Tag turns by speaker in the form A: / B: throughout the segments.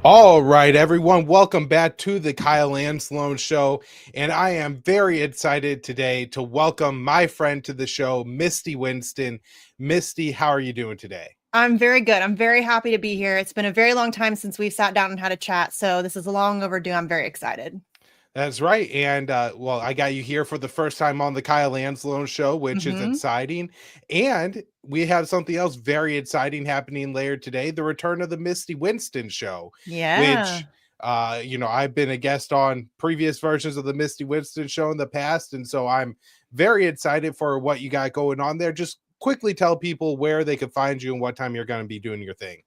A: All right, everyone, welcome back to the Kyle and Sloan Show. And I am very excited today to welcome my friend to the show, Misty Winston. Misty, how are you doing today?
B: I'm very good. I'm very happy to be here. It's been a very long time since we've sat down and had a chat, so this is long overdue. I'm very excited.
A: That's right. And well, I got you here for the first time on the Kyle and Sloan Show, which is
B: hmm
A: exciting. And we have something else very exciting happening later today, the return of the Misty Winston Show,
B: Yeah.
A: which I've been a guest on previous versions of the Misty Winston Show in the past. And so I'm very excited for what you got going on there. Just quickly tell people where they can find you and what time you're going to be doing your thing.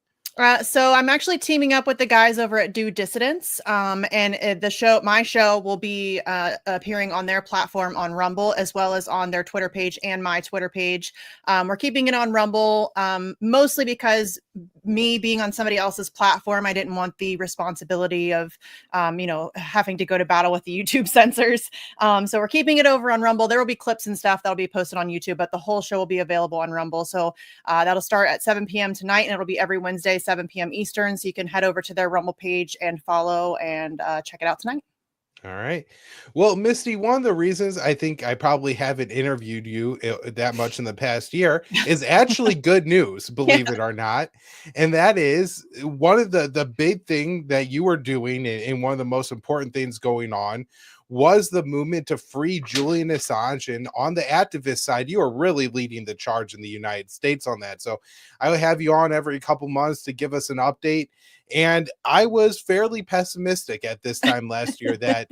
B: So I'm actually teaming up with the guys over at Do Dissidents, and my show will be appearing on their platform on Rumble, as well as on their Twitter page and my Twitter page. We're keeping it on Rumble, mostly because me being on somebody else's platform, I didn't want the responsibility of, having to go to battle with the YouTube censors. So we're keeping it over on Rumble. There will be clips and stuff that'll be posted on YouTube, but the whole show will be available on Rumble. So that'll start at 7 p.m. tonight, and it'll be every Wednesday, 7 p.m. Eastern. So you can head over to their Rumble page and follow and check it out tonight.
A: All right. Well, Misty, one of the reasons I think I probably haven't interviewed you that much in the past year is actually good news, believe it or not. And that is one of the big thing that you were doing, and one of the most important things going on was the movement to free Julian Assange. And on the activist side, you are really leading the charge in the United States on that. So I will have you on every couple months to give us an update. And I was fairly pessimistic at this time last year that,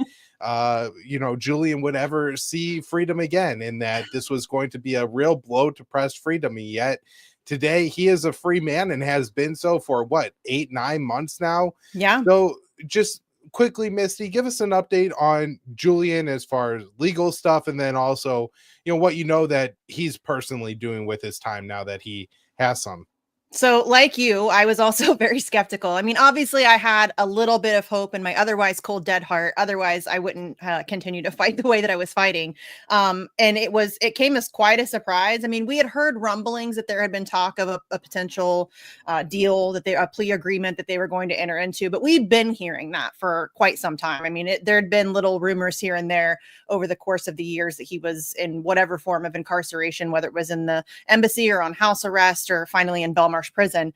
A: Julian would ever see freedom again, and that this was going to be a real blow to press freedom. And yet today he is a free man and has been so for what, 8-9 months now.
B: Yeah.
A: So just quickly, Misty, give us an update on Julian as far as legal stuff, and then also, what that he's personally doing with his time now that he has some.
B: So, like you, I was also very skeptical. I mean, obviously, I had a little bit of hope in my otherwise cold, dead heart. Otherwise, I wouldn't continue to fight the way that I was fighting. And it came as quite a surprise. I mean, we had heard rumblings that there had been talk of a potential deal, a plea agreement that they were going to enter into, but we'd been hearing that for quite some time. I mean, there had been little rumors here and there over the course of the years that he was in whatever form of incarceration, whether it was in the embassy or on house arrest or finally in Belmarsh prison.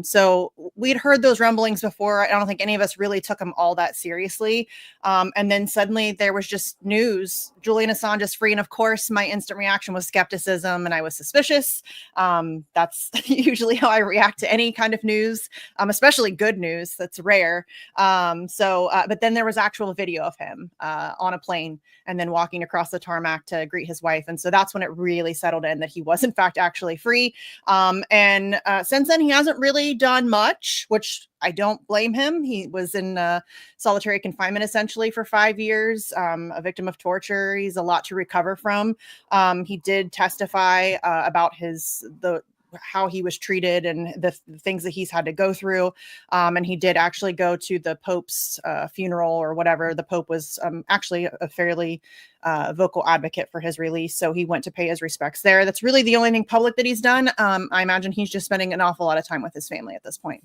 B: So we'd heard those rumblings before. I don't think any of us really took them all that seriously. And then suddenly there was just news. Julian Assange is free. And of course, my instant reaction was skepticism and I was suspicious. That's usually how I react to any kind of news, especially good news. That's rare. But then there was actual video of him on a plane and then walking across the tarmac to greet his wife. And so that's when it really settled in that he was in fact actually free. And since then, he hasn't really done much, which I don't blame him. He was in solitary confinement essentially for 5 years, a victim of torture. He's a lot to recover from. He did testify about how he was treated and the things that he's had to go through. And he did actually go to the Pope's funeral or whatever. The Pope was actually a fairly vocal advocate for his release. So he went to pay his respects there. That's really the only thing public that he's done. I imagine he's just spending an awful lot of time with his family at this point.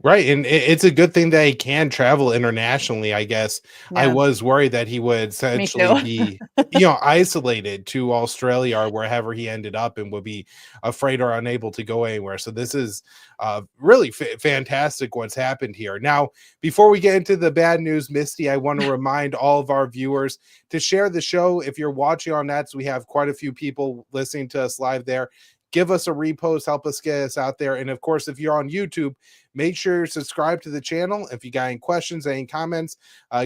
A: Right. And it's a good thing that he can travel internationally, I guess. Yeah. I was worried that he would essentially be, isolated to Australia or wherever he ended up and would be afraid or unable to go anywhere. So this is really fantastic what's happened here. Now, before we get into the bad news, Misty, I want to remind all of our viewers to share the show. If you're watching on that, so we have quite a few people listening to us live there. Give us a repost, help us get us out there. And of course, if you're on YouTube, make sure you subscribe to the channel. If you got any questions, any comments,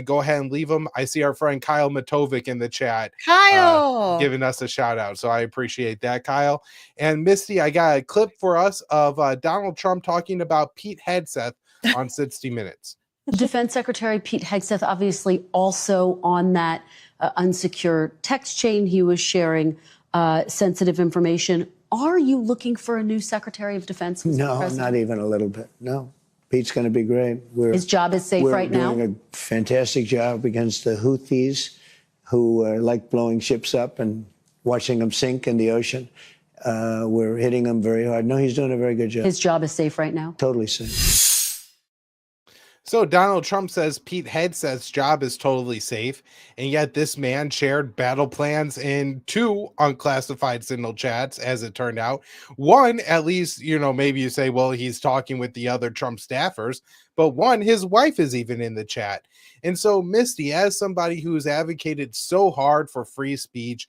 A: go ahead and leave them. I see our friend Kyle Matovic in the chat.
B: Kyle!
A: Giving us a shout out. So I appreciate that, Kyle. And Misty, I got a clip for us of Donald Trump talking about Pete Hegseth on 60 Minutes.
C: Defense Secretary Pete Hegseth obviously also on that unsecure text chain. He was sharing sensitive information. Are you looking for a new Secretary of Defense? Mr.
D: No,
C: President?
D: Not even a little bit. No. Pete's going to be great.
C: His job is safe right now?
D: We're doing a fantastic job against the Houthis who like blowing ships up and watching them sink in the ocean. We're hitting them very hard. No, he's doing a very good job.
C: His job is safe right now?
D: Totally safe.
A: So Donald Trump says Pete Hegseth's job is totally safe, and yet this man shared battle plans in two unclassified signal chats, as it turned out. One, at least, maybe you say, well, he's talking with the other Trump staffers, but one, his wife is even in the chat. And so, Misty, as somebody who's advocated so hard for free speech,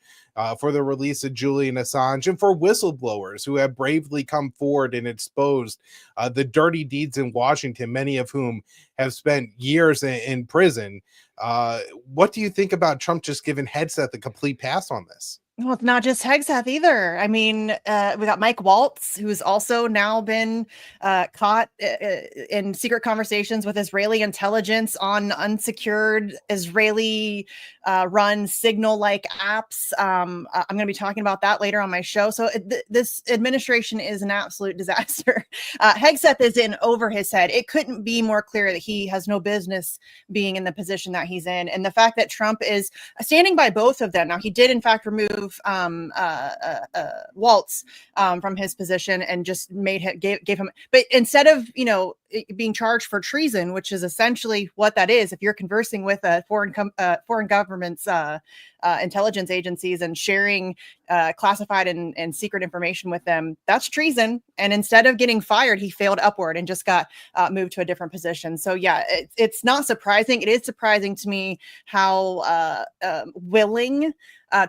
A: for the release of Julian Assange, and for whistleblowers who have bravely come forward and exposed the dirty deeds in Washington, many of whom have spent years in prison. What do you think about Trump just giving Hegseth a complete pass on this?
B: Well, it's not just Hegseth either. I mean, we got Mike Waltz, who's also now been caught in secret conversations with Israeli intelligence on unsecured Israeli run signal-like apps. I'm going to be talking about that later on my show. So this administration is an absolute disaster. Hegseth is in over his head. It couldn't be more clear that he has no business being in the position that he's in. And the fact that Trump is standing by both of them. Now, he did, in fact, remove Waltz from his position and just gave him, but instead of being charged for treason, which is essentially what that is, if you're conversing with a foreign government's intelligence agencies and sharing classified and secret information with them, that's treason. And instead of getting fired, he failed upward and just got moved to a different position. So yeah, it's not surprising. It is surprising to me how willing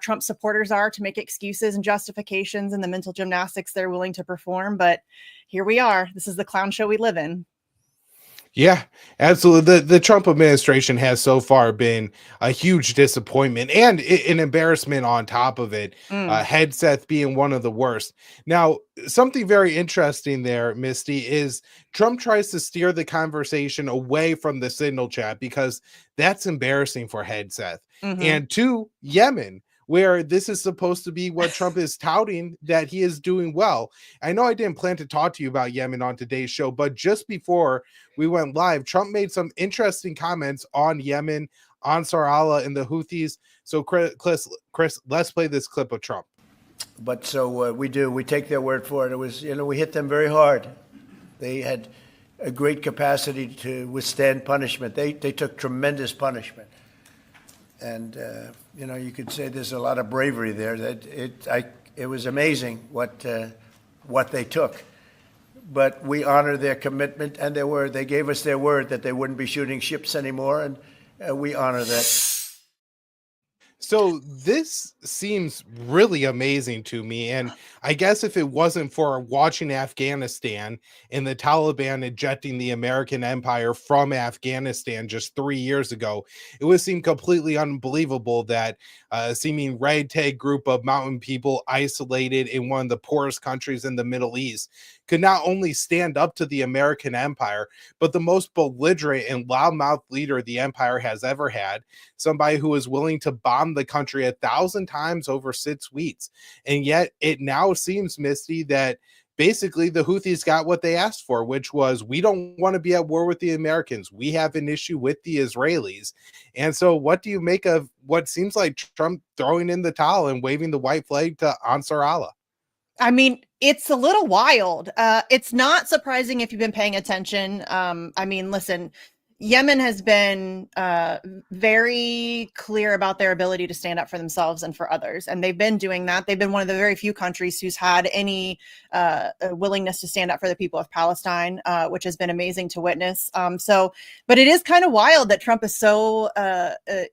B: Trump supporters are to make excuses and justifications and the mental gymnastics they're willing to perform. But here we are. This is the clown show we live in.
A: Yeah, absolutely. The Trump administration has so far been a huge disappointment and an embarrassment on top of it. Hegseth being one of the worst. Now, something very interesting there, Misty, is Trump tries to steer the conversation away from the signal chat because that's embarrassing for Hegseth. And to Yemen, where this is supposed to be what Trump is touting that he is doing well. I know I didn't plan to talk to you about Yemen on today's show, but just before we went live, Trump made some interesting comments on Yemen, Ansar Allah, and the Houthis. So, Chris, let's play this clip of Trump.
E: But so we take their word for it. It was, we hit them very hard. They had a great capacity to withstand punishment. They took tremendous punishment. And, you could say there's a lot of bravery there. That it was amazing what they took. But we honor their commitment and their word. They gave us their word that they wouldn't be shooting ships anymore, and we honor that.
A: So this seems really amazing to me. And I guess if it wasn't for watching Afghanistan and the Taliban ejecting the American empire from Afghanistan just 3 years ago, it would seem completely unbelievable that a seeming ragtag group of mountain people isolated in one of the poorest countries in the Middle East could not only stand up to the American empire, but the most belligerent and loudmouth leader the empire has ever had, somebody who is willing to bomb the country 1,000 times over 6 weeks. And yet it now seems, Misty, that basically the Houthis got what they asked for, which was, we don't want to be at war with the Americans. We have an issue with the Israelis. And so what do you make of what seems like Trump throwing in the towel and waving the white flag to Ansar Allah?
B: I mean, it's a little wild. It's not surprising if you've been paying attention. I mean, listen, Yemen has been very clear about their ability to stand up for themselves and for others. And they've been doing that. They've been one of the very few countries who's had any willingness to stand up for the people of Palestine, which has been amazing to witness. But it is kind of wild that Trump is so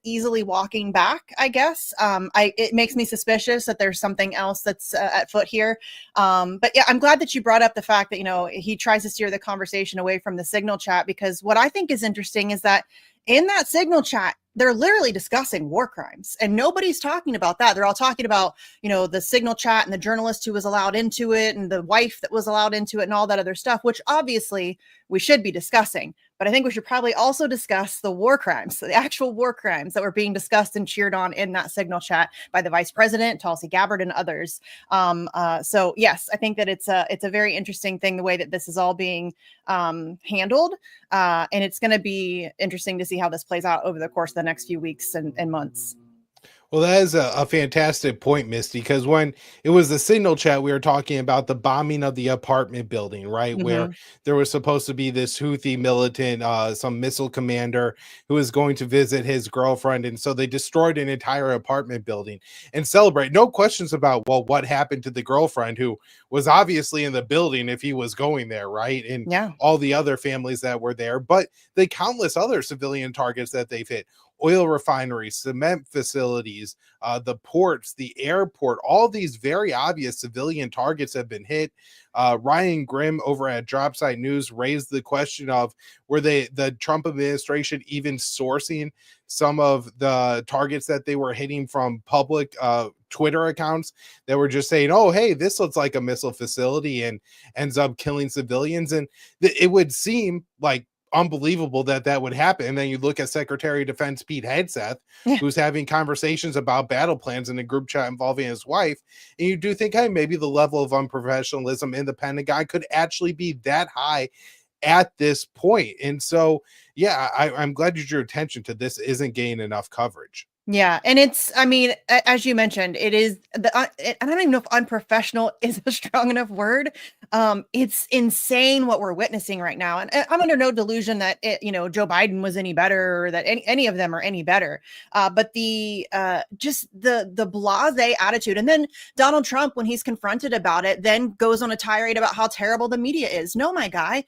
B: easily walking back, I guess. It makes me suspicious that there's something else that's at foot here. But yeah, I'm glad that you brought up the fact that, he tries to steer the conversation away from the signal chat, because what I think is interesting is that in that signal chat, they're literally discussing war crimes, and nobody's talking about that. They're all talking about, the signal chat and the journalist who was allowed into it and the wife that was allowed into it and all that other stuff, which obviously we should be discussing. But I think we should probably also discuss the war crimes, the actual war crimes that were being discussed and cheered on in that signal chat by the vice president, Tulsi Gabbard, and others. So yes, I think that it's a very interesting thing, the way that this is all being handled. And it's going to be interesting to see how this plays out over the course of the next few weeks and months.
A: Well, that is a fantastic point, Misty, because when it was the signal chat, we were talking about the bombing of the apartment building, right? Where
B: Mhm.
A: there was supposed to be this Houthi militant, some missile commander who was going to visit his girlfriend. And so they destroyed an entire apartment building and celebrate. No questions about, well, what happened to the girlfriend who was obviously in the building if he was going there, right? And
B: Yeah.
A: all the other families that were there, but the countless other civilian targets that they've hit, oil refineries, cement facilities, the ports, the airport, all these very obvious civilian targets have been hit. Ryan Grimm over at Dropsite News raised the question of, were the Trump administration even sourcing some of the targets that they were hitting from public Twitter accounts that were just saying, oh, hey, this looks like a missile facility, and ends up killing civilians. And it would seem like unbelievable that that would happen. And then you look at Secretary of Defense Pete Hegseth,
B: Yeah.
A: who's having conversations about battle plans in a group chat involving his wife, and you do think, hey, maybe the level of unprofessionalism in the Pentagon could actually be that high at this point. And so, yeah, I'm glad you drew attention to this. Isn't getting enough coverage.
B: Yeah, and it's, I mean, as you mentioned, it is and I don't even know if unprofessional is a strong enough word. It's insane what we're witnessing right now, and I'm under no delusion that Joe Biden was any better, or that any of them are any better. But the just the blasé attitude, and then Donald Trump, when he's confronted about it, then goes on a tirade about how terrible the media is. No, my guy.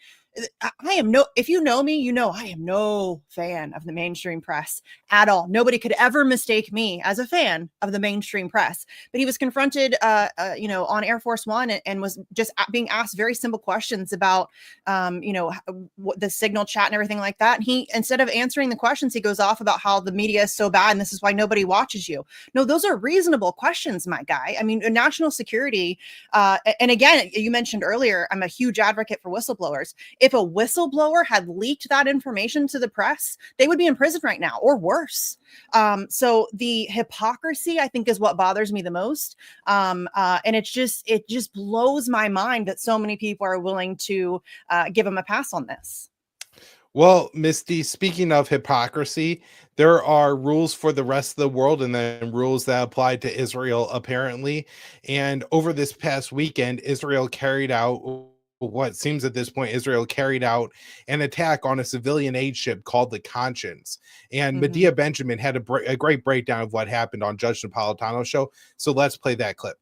B: I am no, if you know me, you know I am no fan of the mainstream press at all. Nobody could ever mistake me as a fan of the mainstream press. But he was confronted, on Air Force One, and was just being asked very simple questions about, the signal chat and everything like that. And he, instead of answering the questions, he goes off about how the media is so bad and this is why nobody watches you. No, those are reasonable questions, my guy. I mean, national security. And again, you mentioned earlier, I'm a huge advocate for whistleblowers. If a whistleblower had leaked that information to the press, they would be in prison right now, or worse. So the hypocrisy, I think, is what bothers me the most. And it just blows my mind that so many people are willing to give him a pass on this.
A: Well, Misty, speaking of hypocrisy, there are rules for the rest of the world and then rules that apply to Israel, apparently. And over this past weekend, Israel carried out what seems at this point, Israel carried out an attack on a civilian aid ship called the Conscience. And
B: Mhm.
A: Medea Benjamin had a great breakdown of what happened on Judge Napolitano's show. So let's play that clip.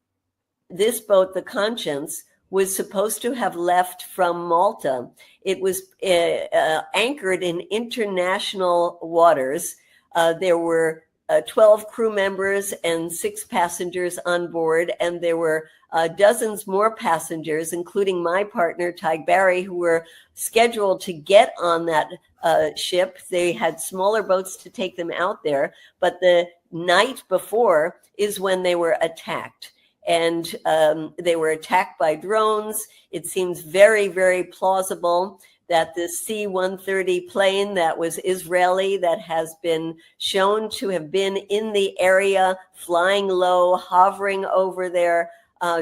F: This boat, the Conscience, was supposed to have left from Malta. It was anchored in international waters. There were 12 crew members and 6 passengers on board, and there were dozens more passengers, including my partner, Tig Barry, who were scheduled to get on that ship. They had smaller boats to take them out there, but the night before is when they were attacked. And they were attacked by drones. It seems very, very plausible that the C-130 plane that was Israeli, that has been shown to have been in the area, flying low, hovering over there,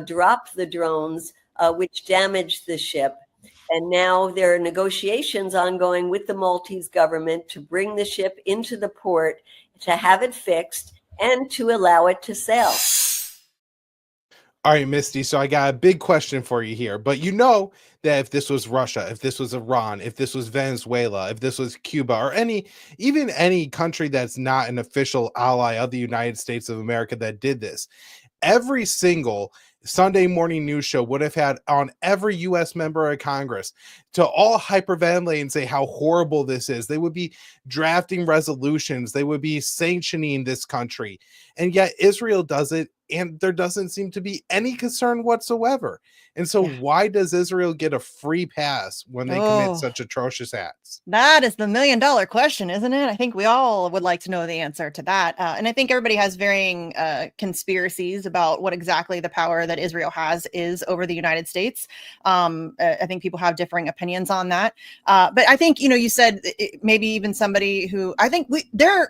F: dropped the drones, which damaged the ship. And now there are negotiations ongoing with the Maltese government to bring the ship into the port, to have it fixed, and to allow it to sail.
A: All right, Misty. So I got a big question for you here. But you know that if this was Russia, if this was Iran, if this was Venezuela, if this was Cuba, or even any country that's not an official ally of the United States of America that did this, every single Sunday morning news show would have had on every U.S. member of Congress to all hyperventilate and say how horrible this is. They would be drafting resolutions. They would be sanctioning this country. And yet Israel does it, and there doesn't seem to be any concern whatsoever. And so
B: Yeah.
A: why does Israel get a free pass when they commit
B: Oh,
A: such atrocious acts?
B: that is the $1,000,000 question, isn't it? I think we all would like to know the answer to that. And I think everybody has varying conspiracies about what exactly the power that Israel has is over the United States. I think people have differing opinions on that. But I think, you said maybe even somebody who, I think there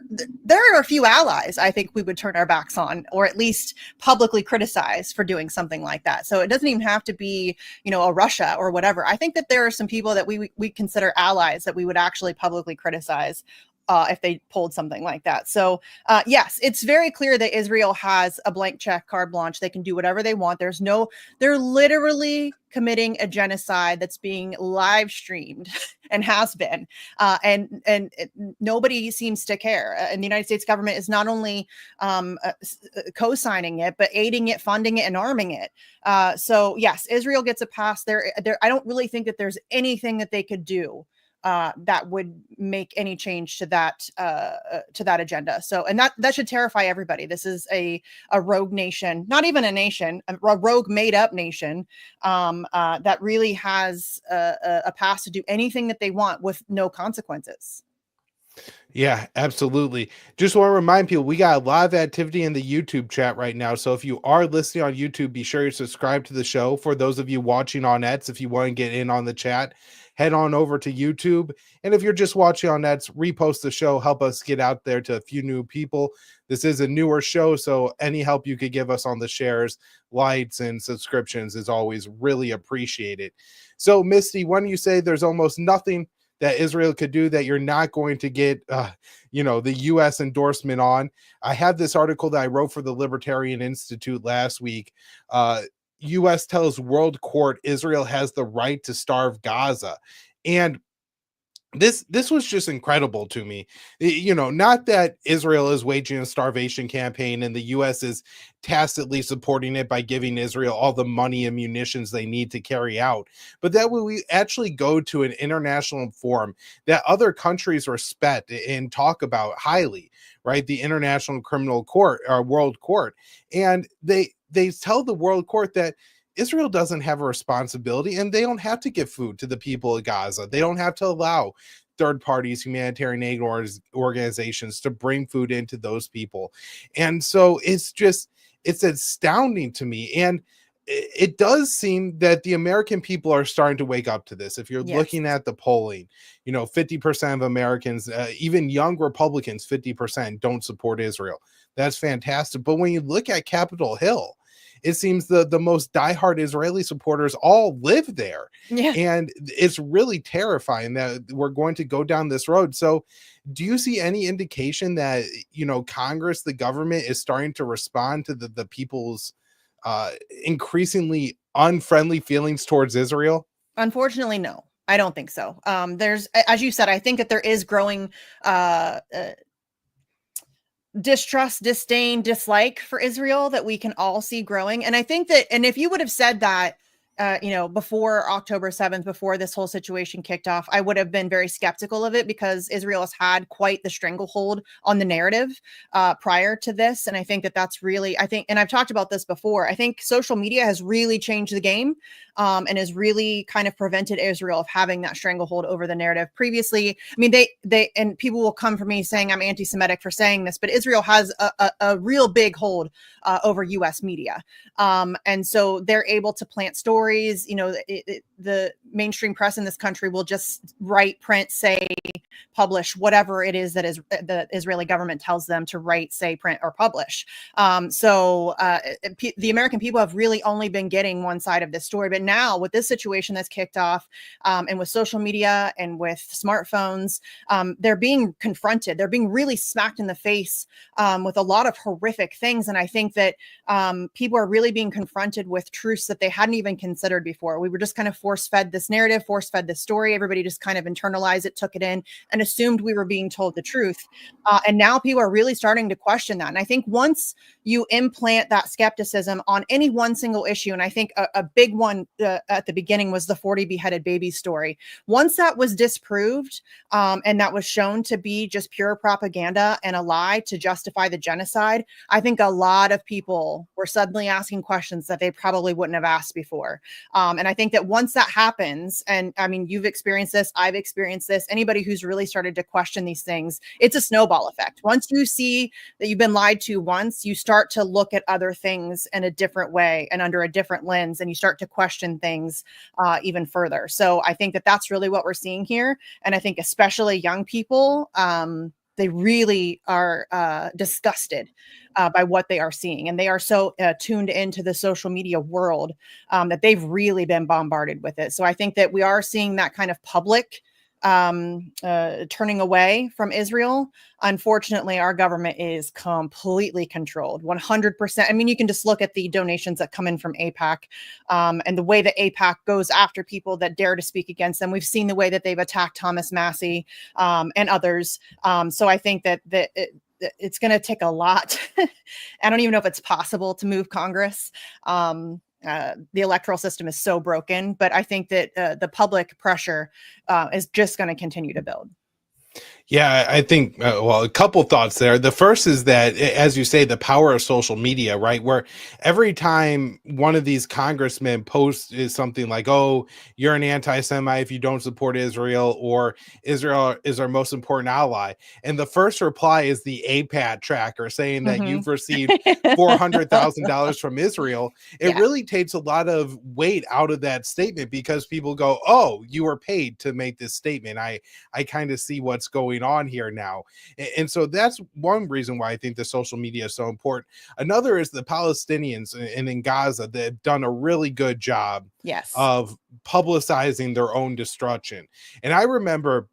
B: are a few allies I think we would turn our backs on, or at least publicly criticize for doing something like that. So it doesn't even have to be, a Russia or whatever. I think that there are some people that we consider allies that we would actually publicly criticize if they pulled something like that. So yes, it's very clear that Israel has a blank check, carte blanche. They can do whatever they want. They're literally committing a genocide that's being live streamed and has been, and nobody seems to care. And the United States government is not only co-signing it, but aiding it, funding it, and arming it. So yes, Israel gets a pass there. I don't really think that there's anything that they could do that would make any change to that agenda. So, and that should terrify everybody. This is a rogue nation, not even a nation, a rogue made up nation that really has a pass to do anything that they want with no consequences.
A: Yeah, absolutely. Just want to remind people, we got a lot of activity in the YouTube chat right now. So if you are listening on YouTube, be sure you subscribe to the show. For those of you watching on Nets, if you want to get in on the chat, head on over to YouTube. And if you're just watching on Nets, repost the show, help us get out there to a few new people. This is a newer show, so any help you could give us on the shares, likes, and subscriptions is always really appreciated. So Misty, when you say there's almost nothing that Israel could do that you're not going to get, the U.S. endorsement on. I have this article that I wrote for the Libertarian Institute last week. U.S. tells World Court Israel has the right to starve Gaza. And this was just incredible to me. Not that Israel is waging a starvation campaign and the U.S. is tacitly supporting it by giving Israel all the money and munitions they need to carry out, but that when we actually go to an international forum that other countries respect and talk about highly, right? The International Criminal Court, or World Court, and they tell the World Court that Israel doesn't have a responsibility and they don't have to give food to the people of Gaza. They don't have to allow third parties, humanitarian aid organizations to bring food into those people. And so it's astounding to me. And it does seem that the American people are starting to wake up to this. If you're looking at the polling, 50% of Americans, even young Republicans, 50% don't support Israel. That's fantastic. But when you look at Capitol Hill, it seems the most diehard Israeli supporters all live there. Yeah. And it's really terrifying that we're going to go down this road. So do you see any indication that, Congress, the government is starting to respond to the people's increasingly unfriendly feelings towards Israel?
B: Unfortunately, no, I don't think so. There's, as you said, I think that there is growing distrust, disdain, dislike for Israel that we can all see growing. And I think that, and if you would have said that, before October 7th, before this whole situation kicked off, I would have been very skeptical of it because Israel has had quite the stranglehold on the narrative prior to this. And I think that that's really, and I've talked about this before, I think social media has really changed the game and has really kind of prevented Israel of having that stranglehold over the narrative. Previously, I mean, they and people will come for me saying I'm anti-Semitic for saying this, but Israel has a real big hold over US media. And so they're able to plant stories. The mainstream press in this country will just write, print, say, publish whatever it is that is the Israeli government tells them to write, say, print, or publish. The American people have really only been getting one side of this story. But now with this situation that's kicked off and with social media and with smartphones, they're being confronted. They're being really smacked in the face with a lot of horrific things. And I think that people are really being confronted with truths that they hadn't even considered before. We were just kind of force-fed this narrative, force-fed this story. Everybody just kind of internalized it, took it in, and assumed we were being told the truth. And now people are really starting to question that. And I think once you implant that skepticism on any one single issue, and I think a big one at the beginning was the 40 beheaded babies story. Once that was disproved and that was shown to be just pure propaganda and a lie to justify the genocide, I think a lot of people were suddenly asking questions that they probably wouldn't have asked before. And I think that once that happens, and I mean, you've experienced this, I've experienced this, anybody who's really started to question these things, it's a snowball effect. Once you see that you've been lied to once, you start to look at other things in a different way and under a different lens, and you start to question things even further. So I think that that's really what we're seeing here. And I think especially young people, they really are disgusted by what they are seeing. And they are so tuned into the social media world that they've really been bombarded with it. So I think that we are seeing that kind of public turning away from Israel. Unfortunately, our government is completely controlled, 100%. I mean, you can just look at the donations that come in from AIPAC, and the way that AIPAC goes after people that dare to speak against them. We've seen the way that they've attacked Thomas Massey and others. So I think that it's going to take a lot. I don't even know if it's possible to move Congress. The electoral system is so broken, but I think that the public pressure is just going to continue to build.
A: Yeah, I think, well, a couple thoughts there. The first is that, as you say, the power of social media, right? Where every time one of these congressmen posts is something like, oh, you're an anti-Semite if you don't support Israel, or Israel is our most important ally. And the first reply is the APAT tracker saying that you've received $400,000 from Israel. It really takes a lot of weight out of that statement, because people go, oh, you were paid to make this statement. I kind of see what's going on here now. And so that's one reason why I think the social media is so important. Another is the Palestinians and in Gaza that have done a really good job of publicizing their own destruction. And I remember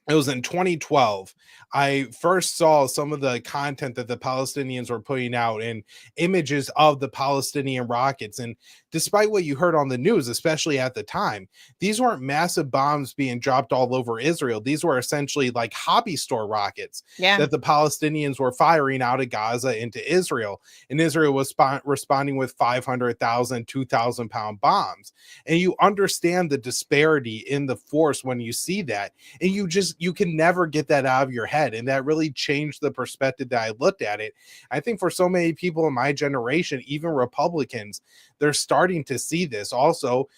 A: it was in 2012. I first saw some of the content that the Palestinians were putting out and images of the Palestinian rockets. And despite what you heard on the news, especially at the time, these weren't massive bombs being dropped all over Israel. These were essentially like hobby store rockets that the Palestinians were firing out of Gaza into Israel. And Israel was responding with 500,000, 2,000 pound bombs. And you understand the disparity in the force when you see that. And you can never get that out of your head. And that really changed the perspective that I looked at it. I think for so many people in my generation, even Republicans, they're starting to see this. Also,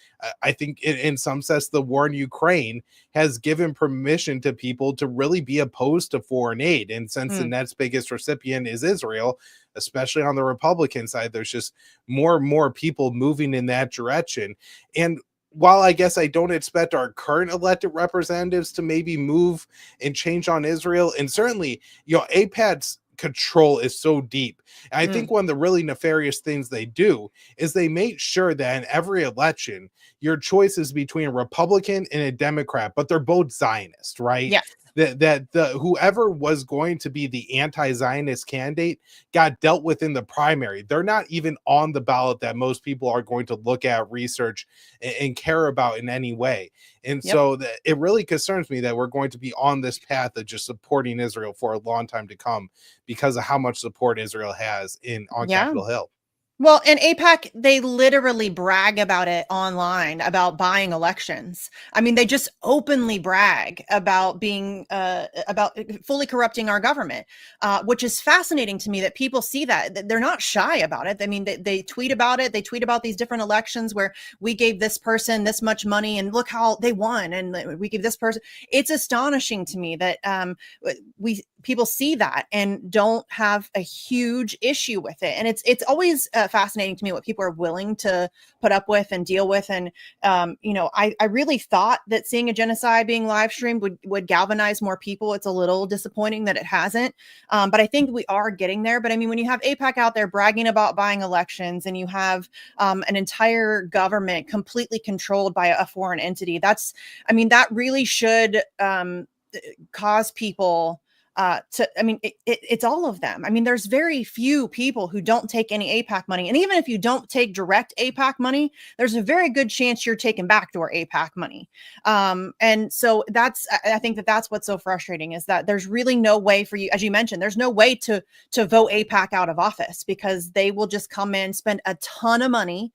A: I think in some sense, the war in Ukraine has given permission to people to really be opposed to foreign aid. And since the next biggest recipient is Israel, especially on the Republican side, there's just more and more people moving in that direction. And while I guess I don't expect our current elected representatives to maybe move and change on Israel, and certainly, AIPAC's control is so deep. And I think one of the really nefarious things they do is they make sure that in every election, your choice is between a Republican and a Democrat, but they're both Zionist, right?
B: Yes.
A: That whoever was going to be the anti-Zionist candidate got dealt with in the primary. They're not even on the ballot that most people are going to look at, research, and care about in any way. And so it really concerns me that we're going to be on this path of just supporting Israel for a long time to come because of how much support Israel has on Capitol Hill.
B: Well, and AIPAC, they literally brag about it online, about buying elections. I mean, they just openly brag about being, about fully corrupting our government, which is fascinating to me that people see that. They're not shy about it. I mean, they tweet about it. They tweet about these different elections where we gave this person this much money and look how they won. And we gave this person. It's astonishing to me that people see that and don't have a huge issue with it. And it's always fascinating to me what people are willing to put up with and deal with. And, I really thought that seeing a genocide being live streamed would galvanize more people. It's a little disappointing that it hasn't. But I think we are getting there. But I mean, when you have AIPAC out there bragging about buying elections and you have an entire government completely controlled by a foreign entity, that really should cause people it's all of them. I mean, there's very few people who don't take any AIPAC money. And even if you don't take direct AIPAC money, there's a very good chance you're taking backdoor AIPAC money. And so I think that's what's so frustrating is that there's really no way for you, as you mentioned, there's no way to vote AIPAC out of office because they will just come in, spend a ton of money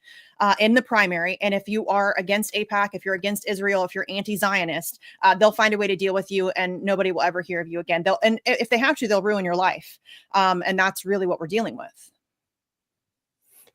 B: in the primary. And if you are against AIPAC, if you're against Israel, if you're anti-Zionist, they'll find a way to deal with you and nobody will ever hear of you again. And if they have to, they'll ruin your life. And that's really what we're dealing with.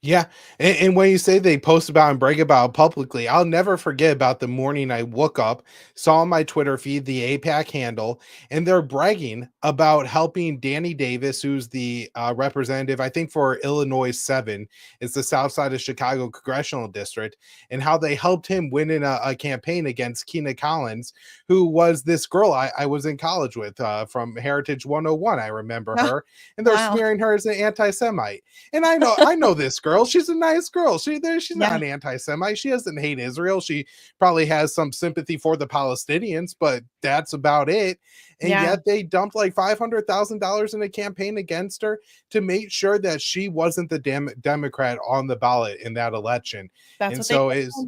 A: Yeah. And when you say they post about and brag about publicly, I'll never forget about the morning I woke up, saw on my Twitter feed the AIPAC handle, and they're bragging about helping Danny Davis, who's the representative, I think for Illinois 7, it's the South Side of Chicago Congressional District, and how they helped him win in a campaign against Keena Collins, who was this girl I was in college with from Heritage 101. I remember her, and they're smearing her as an anti-Semite. And I know this girl. girl. She's a nice girl. She's not
B: Yeah.
A: an anti-Semite. She doesn't hate Israel. She probably has some sympathy for the Palestinians, but that's about it. And
B: Yeah.
A: yet they dumped like $500,000 in a campaign against her to make sure that she wasn't the Democrat on the ballot in that election.
B: That's
A: And
B: what
A: so
B: they
A: is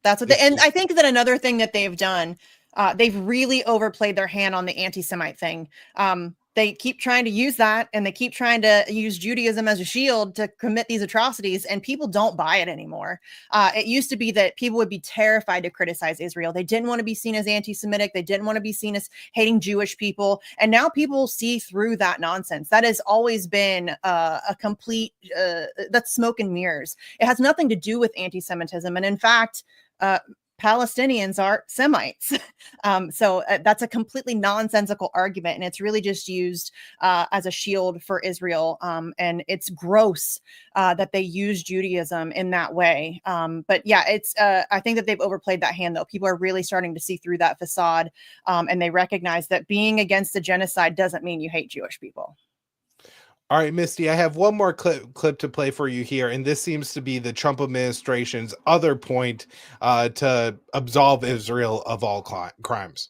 B: That's what they,
A: it's
B: and I
A: just
B: think that another thing that they've done, they've really overplayed their hand on the anti-Semite thing. They keep trying to use that, and they keep trying to use Judaism as a shield to commit these atrocities, and people don't buy it anymore. It used to be that people would be terrified to criticize Israel. They didn't want to be seen as anti-Semitic. They didn't want to be seen as hating Jewish people. And now people see through that nonsense. That has always been a complete, that's smoke and mirrors. It has nothing to do with anti-Semitism. And in fact, Palestinians are Semites. So that's a completely nonsensical argument. And it's really just used as a shield for Israel. And it's gross that they use Judaism in that way. But yeah, I think that they've overplayed that hand, though. People are really starting to see through that facade. And they recognize that being against the genocide doesn't mean you hate Jewish people.
A: all right, Misty, I have one more clip to play for you here, and this seems to be the Trump administration's other point to absolve Israel of all crimes.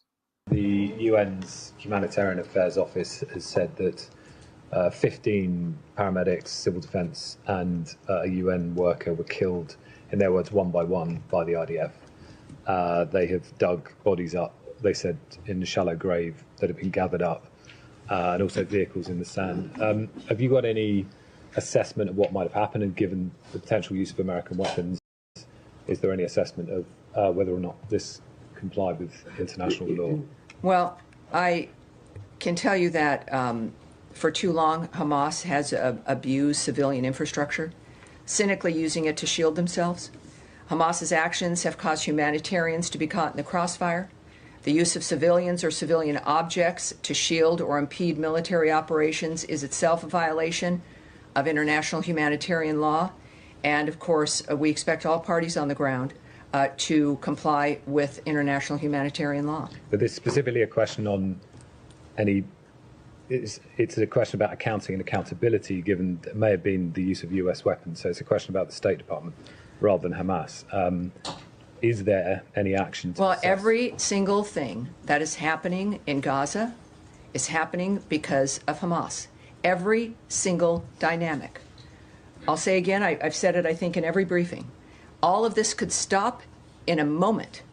G: The UN's Humanitarian Affairs Office has said that 15 paramedics, civil defense, and a UN worker were killed, in their words, one by one by the IDF. They have dug bodies up, they said, in a shallow grave that have been gathered up. And also vehicles in the sand. Have you got any assessment of what might have happened, and given the potential use of American weapons, is there any assessment of whether or not this complied with international law?
H: Well, I can tell you that for too long, Hamas has abused civilian infrastructure, cynically using it to shield themselves. Hamas's actions have caused humanitarians to be caught in the crossfire. The use of civilians or civilian objects to shield or impede military operations is itself a violation of international humanitarian law. And of course, we expect all parties on the ground to comply with international humanitarian law.
G: But this is specifically a question on it's a question about accounting and accountability, given that it may have been the use of US weapons. So it's a question about the State Department rather than Hamas. Is there any action to assess?
H: Every single thing that is happening in Gaza is happening because of Hamas. Every single dynamic. I'll say again, I've said it, I think, in every briefing. All of this could stop in a moment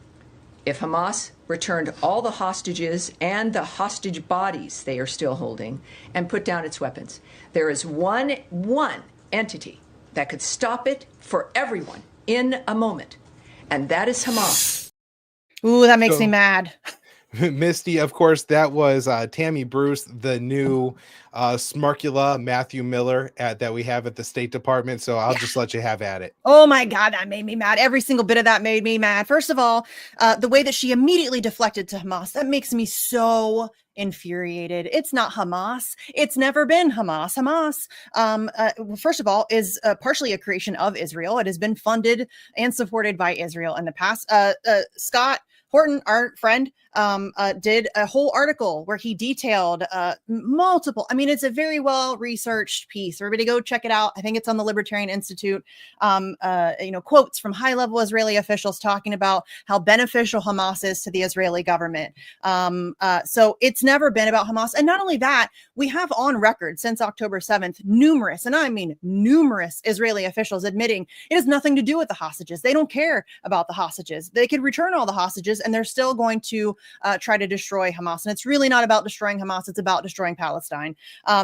H: if Hamas returned all the hostages and the hostage bodies they are still holding and put down its weapons. There is one entity that could stop it for everyone in a moment. And that is Hamas.
B: Ooh, that makes me mad.
A: Misty, of course, that was Tammy Bruce, the new Smarkula Matthew Miller that we have at the State Department. So I'll just let you have at it.
B: Oh my God, that made me mad. Every single bit of that made me mad. First of all, the way that she immediately deflected to Hamas, that makes me so infuriated. It's not Hamas. It's never been Hamas. Hamas, first of all, is partially a creation of Israel. It has been funded and supported by Israel in the past. Scott Horton, our friend, did a whole article where he detailed multiple. I mean, it's a very well researched piece. Everybody go check it out. I think it's on the Libertarian Institute. Quotes from high level Israeli officials talking about how beneficial Hamas is to the Israeli government. So it's never been about Hamas. And not only that, we have on record since October 7th, numerous, and I mean numerous Israeli officials admitting it has nothing to do with the hostages. They don't care about the hostages. They could return all the hostages and they're still going to try to destroy Hamas. And it's really not about destroying Hamas. It's about destroying Palestine.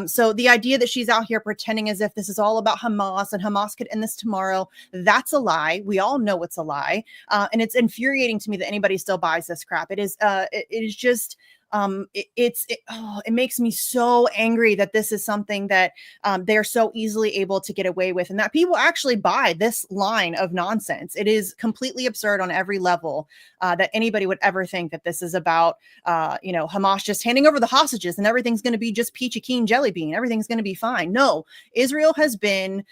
B: So the idea that she's out here pretending as if this is all about Hamas and Hamas could end this tomorrow, that's a lie. We all know it's a lie. And it's infuriating to me that anybody still buys this crap. It is just, it makes me so angry that this is something that they're so easily able to get away with, and that people actually buy this line of nonsense. It is completely absurd on every level that anybody would ever think that this is about, Hamas just handing over the hostages and everything's going to be just peachy keen jelly bean. Everything's going to be fine. No, Israel has been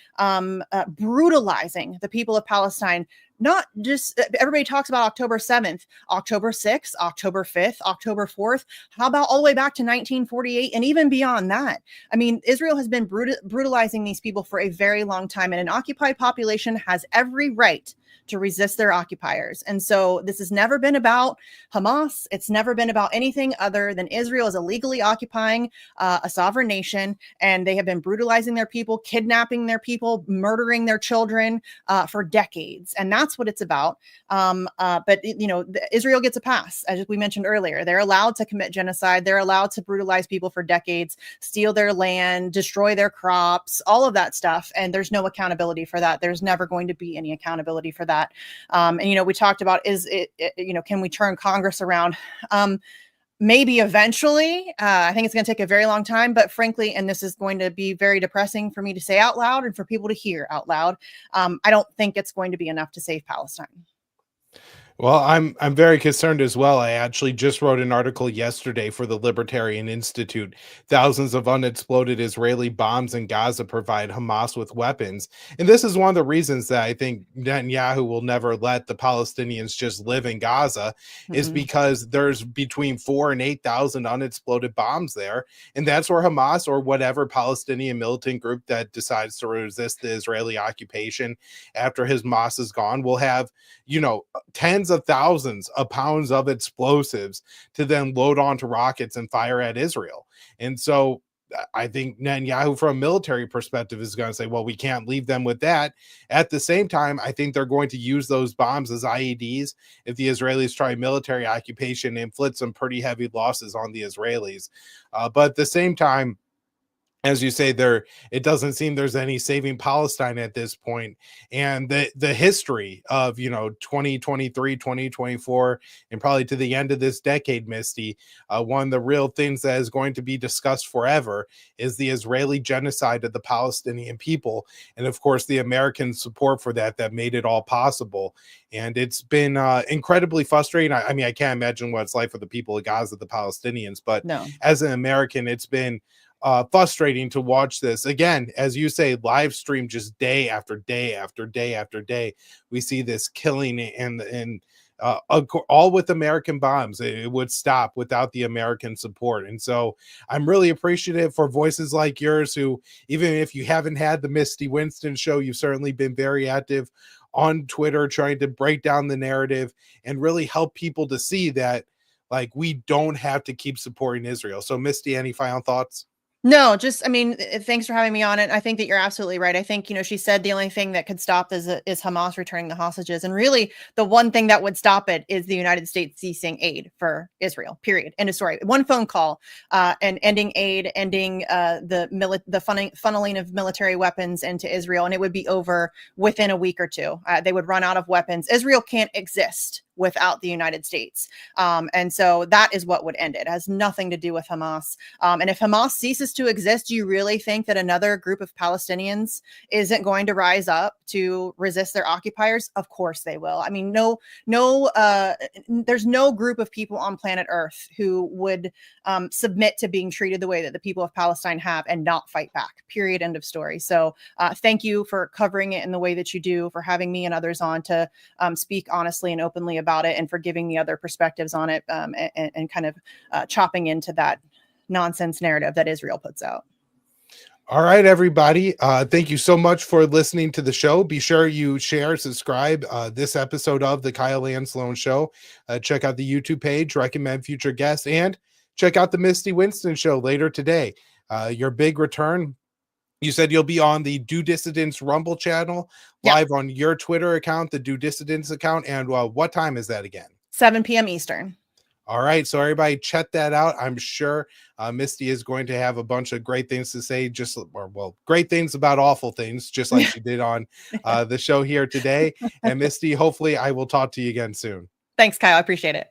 B: brutalizing the people of Palestine not just everybody talks about October 7th, October 6th, October 5th, October 4th. How about all the way back to 1948 and even beyond that? I mean, Israel has been brutalizing these people for a very long time, and an occupied population has every right to resist their occupiers. And so this has never been about Hamas. It's never been about anything other than Israel is illegally occupying a sovereign nation, and they have been brutalizing their people, kidnapping their people, murdering their children for decades. And that's what it's about. But Israel gets a pass, as we mentioned earlier. They're allowed to commit genocide. They're allowed to brutalize people for decades, steal their land, destroy their crops, all of that stuff. And there's no accountability for that. There's never going to be any accountability for that. We talked about, can we turn Congress around? Maybe eventually. I think it's going to take a very long time, but frankly, and this is going to be very depressing for me to say out loud and for people to hear out loud, I don't think it's going to be enough to save Palestine.
A: Well, I'm very concerned as well. I actually just wrote an article yesterday for the Libertarian Institute. Thousands of unexploded Israeli bombs in Gaza provide Hamas with weapons. And this is one of the reasons that I think Netanyahu will never let the Palestinians just live in Gaza, is because there's between 4,000 and 8,000 unexploded bombs there. And that's where Hamas, or whatever Palestinian militant group that decides to resist the Israeli occupation after Hamas is gone, will have, tens of thousands of pounds of explosives to then load onto rockets and fire at Israel. And so I think Netanyahu, from a military perspective, is going to say, well, we can't leave them with that. At the same time, I think they're going to use those bombs as IEDs if the Israelis try military occupation and inflict some pretty heavy losses on the Israelis. But at the same time, as you say, it doesn't seem there's any saving Palestine at this point. And the history of 2023, 2024, and probably to the end of this decade, Misty, one of the real things that is going to be discussed forever is the Israeli genocide of the Palestinian people, and of course the American support for that made it all possible. And it's been incredibly frustrating. I mean, I can't imagine what it's like for the people of Gaza, the Palestinians, but
B: No.
A: As an American, it's been frustrating to watch this again, as you say, live stream just day after day after day after day. We see this killing and all with American bombs. It would stop without the American support. And so I'm really appreciative for voices like yours, who, even if you haven't had the Misty Winston show, you've certainly been very active on Twitter trying to break down the narrative and really help people to see that, like, we don't have to keep supporting Israel. So Misty, any final thoughts?
B: No, thanks for having me on it. I think that you're absolutely right. I think, she said the only thing that could stop is Hamas returning the hostages. And really, the one thing that would stop it is the United States ceasing aid for Israel, period. End of story. One phone call and ending aid, ending the funneling of military weapons into Israel. And it would be over within a week or two. They would run out of weapons. Israel can't exist without the United States. And so that is what would end it. It has nothing to do with Hamas. And if Hamas ceases to exist, do you really think that another group of Palestinians isn't going to rise up to resist their occupiers? Of course they will. I mean, there's no group of people on planet Earth who would submit to being treated the way that the people of Palestine have and not fight back, period, end of story. So thank you for covering it in the way that you do, for having me and others on to speak honestly and openly about it, and for giving the other perspectives on it, and kind of chopping into that nonsense narrative that Israel puts out.
A: All right, everybody. Thank you so much for listening to the show. Be sure you share, subscribe this episode of the Kyle Ann Sloan Show. Check out the YouTube page, recommend future guests, and check out the Misty Winston Show later today. Your big return. You said you'll be on the Do Dissidents Rumble channel, live on your Twitter account, the Do Dissidents account. And what time is that again?
B: 7 p.m. Eastern. All
A: right. So everybody check that out. I'm sure Misty is going to have a bunch of great things to say, great things about awful things, just like she did on the show here today. And Misty, hopefully I will talk to you again soon.
B: Thanks, Kyle. I appreciate it.